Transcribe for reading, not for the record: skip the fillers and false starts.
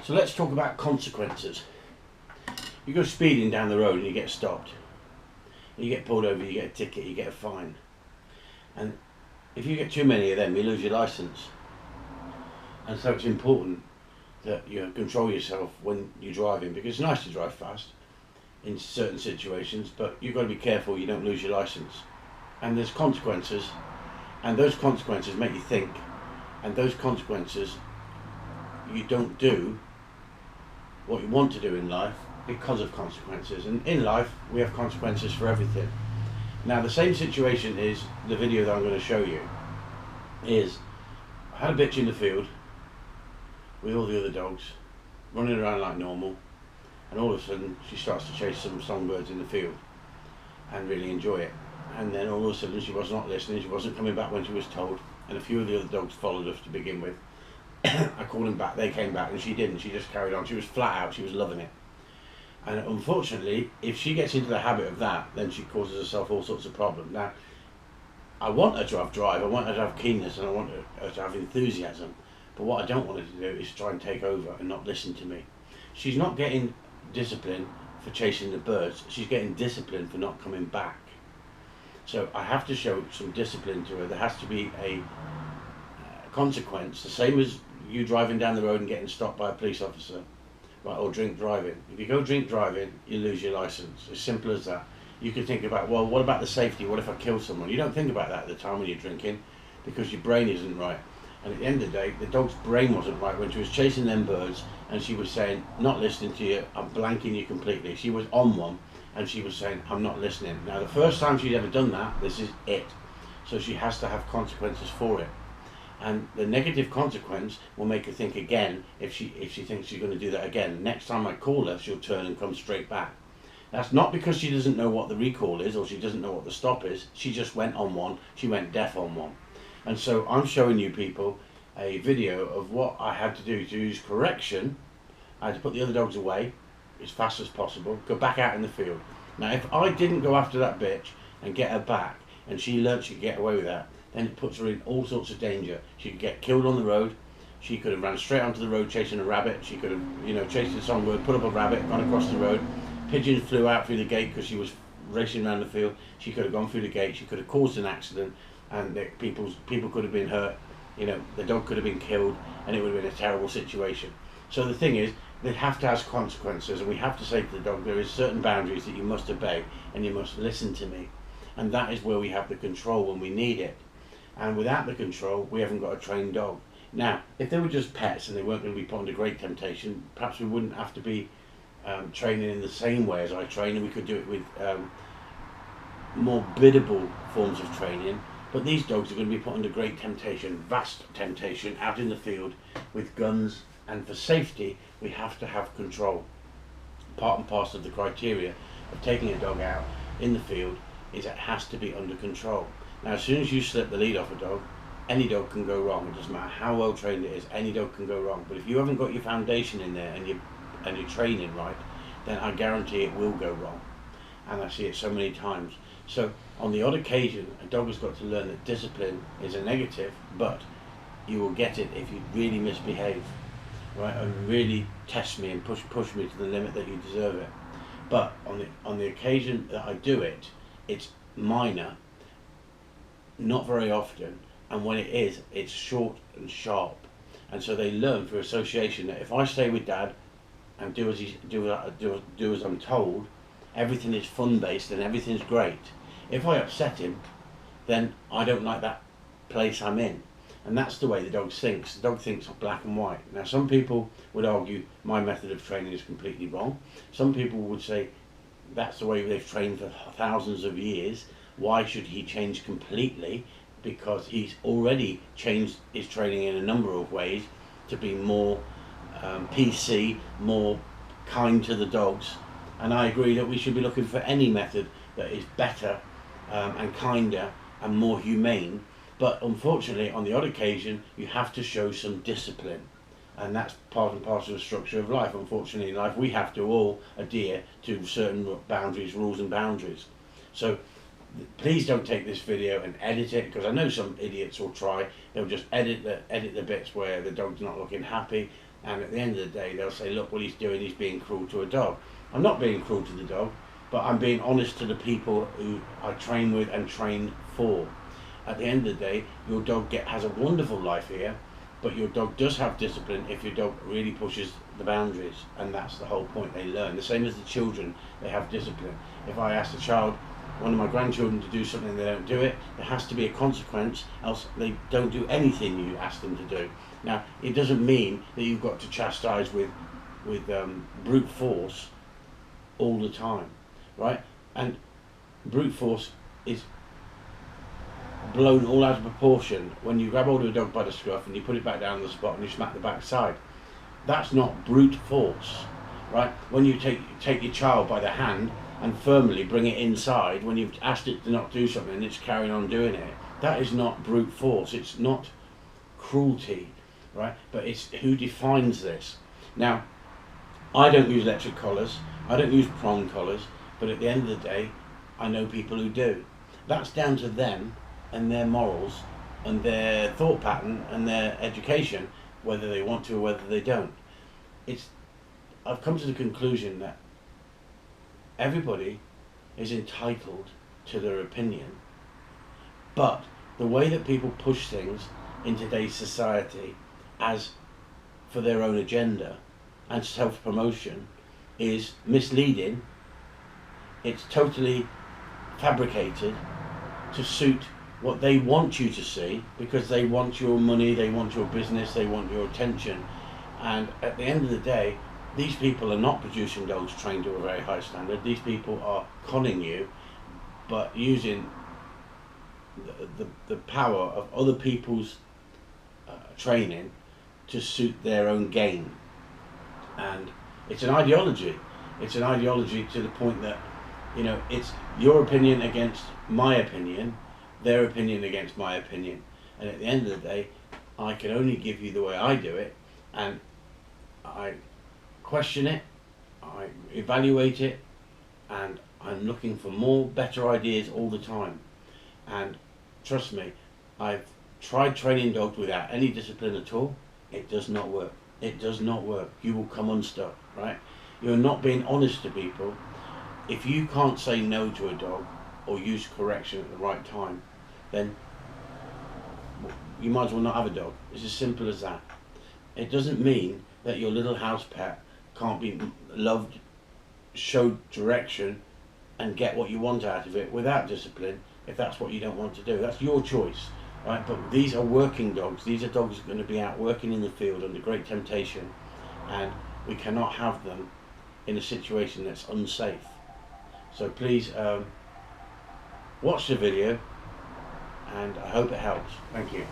So let's talk about consequences. You go speeding down the road and you get stopped. You get pulled over, you get a ticket, you get a fine. And if you get too many of them, you lose your license. And so it's important that you control yourself when you're driving, because it's nice to drive fast in certain situations, but you've got to be careful you don't lose your license. And there's consequences, and those consequences make you think, and those consequences, you don't do what you want to do in life because of consequences. And in life we have consequences for everything. Now the same situation is the video that I'm going to show you. Is I had a bitch in the field with all the other dogs running around like normal, and all of a sudden she starts to chase some songbirds in the field and really enjoy it. And then all of a sudden she was not listening, she wasn't coming back when she was told, and a few of the other dogs followed us to begin with. I called them back, they came back, and she didn't. She just carried on. She was flat out, she was loving it. And unfortunately, if she gets into the habit of that, then she causes herself all sorts of problems. Now, I want her to have drive, I want her to have keenness, and I want her to have enthusiasm. But what I don't want her to do is try and take over and not listen to me. She's not getting discipline for chasing the birds, she's getting discipline for not coming back. So I have to show some discipline to her. There has to be a consequence, the same as you driving down the road and getting stopped by a police officer, right, or drink driving. If you go drink driving, you lose your license. As simple as that. You could think about, well, what about the safety? What if I kill someone? You don't think about that at the time when you're drinking, because your brain isn't right. And at the end of the day, the dog's brain wasn't right when she was chasing them birds, and she was saying, not listening to you, I'm blanking you completely. She was on one, and she was saying, I'm not listening. Now the first time she'd ever done that, this is it. So she has to have consequences for it. And the negative consequence will make her think again. If she thinks she's going to do that again, next time I call her, she'll turn and come straight back. That's not because she doesn't know what the recall is, or she doesn't know what the stop is. She just went on one, she went deaf on one. And so I'm showing you people a video of what I had to do to use correction. I had to put the other dogs away as fast as possible, go back out in the field. Now if I didn't go after that bitch and get her back, and she learnt she could get away with that, then it puts her in all sorts of danger. She could get killed on the road, she could have ran straight onto the road chasing a rabbit, she could have, chased a songbird, put up a rabbit, gone across the road, pigeons flew out through the gate because she was racing around the field, she could have gone through the gate, she could have caused an accident, and people could have been hurt, the dog could have been killed, and it would have been a terrible situation. So the thing is, they have to have consequences, and we have to say to the dog, there is certain boundaries that you must obey, and you must listen to me. And that is where we have the control when we need it. And without the control, we haven't got a trained dog. Now, if they were just pets and they weren't going to be put under great temptation, perhaps we wouldn't have to be training in the same way as I train, and we could do it with more biddable forms of training. But these dogs are going to be put under great temptation, vast temptation, out in the field with guns, and for safety, we have to have control. Part and parcel of the criteria of taking a dog out in the field is it has to be under control. Now, as soon as you slip the lead off a dog, any dog can go wrong. It doesn't matter how well trained it is, any dog can go wrong. But if you haven't got your foundation in there and you're training right, then I guarantee it will go wrong. And I see it so many times. So on the odd occasion, a dog has got to learn that discipline is a negative, but you will get it if you really misbehave, right, and really test me and push me to the limit that you deserve it. But on the occasion that I do it, it's minor, not very often, and when it is, it's short and sharp. And so they learn through association that if I stay with Dad and do as I'm told, everything is fun based and everything's great. If I upset him, then I don't like that place I'm in. And that's the way the dog thinks. The dog thinks black and white. Now some people would argue my method of training is completely wrong. Some people would say that's the way they've trained for thousands of years. Why should he change completely? Because he's already changed his training in a number of ways to be more PC, more kind to the dogs. And I agree that we should be looking for any method that is better and kinder and more humane. But unfortunately, on the odd occasion, you have to show some discipline. And that's part and parcel of the structure of life. Unfortunately, in life, we have to all adhere to certain boundaries, rules and boundaries. So please don't take this video and edit it, because I know some idiots will try. They'll just edit the bits where the dog's not looking happy. And at the end of the day, they'll say, look, what he's being cruel to a dog. I'm not being cruel to the dog, but I'm being honest to the people who I train with and train for. At the end of the day, your dog has a wonderful life here, but your dog does have discipline if your dog really pushes the boundaries, and that's the whole point. They learn. The same as the children, they have discipline. If I ask a child, one of my grandchildren, to do something, they don't do it, there has to be a consequence, else they don't do anything you ask them to do. Now, it doesn't mean that you've got to chastise with brute force all the time, right? And brute force is blown all out of proportion when you grab hold of a dog by the scruff and you put it back down on the spot and you smack the backside. That's not brute force, right? When you take your child by the hand and firmly bring it inside when you've asked it to not do something and it's carrying on doing it, that is not brute force. It's not cruelty, right? But it's who defines this. Now, I don't use electric collars, I don't use prong collars, but at the end of the day, I know people who do. That's down to them and their morals and their thought pattern and their education, whether they want to or whether they don't. I've come to the conclusion that everybody is entitled to their opinion, but the way that people push things in today's society as for their own agenda and self-promotion is misleading. It's totally fabricated to suit what they want you to see, because they want your money, they want your business, they want your attention. And at the end of the day, these people are not producing dogs trained to a very high standard. These people are conning you, but using the power of other people's training to suit their own gain. And it's an ideology. It's an ideology to the point that, you know, it's your opinion against my opinion, their opinion against my opinion. And at the end of the day, I can only give you the way I do it, and I question it, I evaluate it, and I'm looking for more, better ideas all the time. And trust me, I've tried training dogs without any discipline at all. It does not work. It does not work. You will come unstuck, right? You're not being honest to people. If you can't say no to a dog or use correction at the right time, then you might as well not have a dog. It's as simple as that. It doesn't mean that your little house pet can't be loved, showed direction, and get what you want out of it without discipline, if that's what you don't want to do. That's your choice, right? But these are working dogs. These are dogs that are going to be out working in the field under great temptation, and we cannot have them in a situation that's unsafe. So please watch the video, and I hope it helps. Thank you.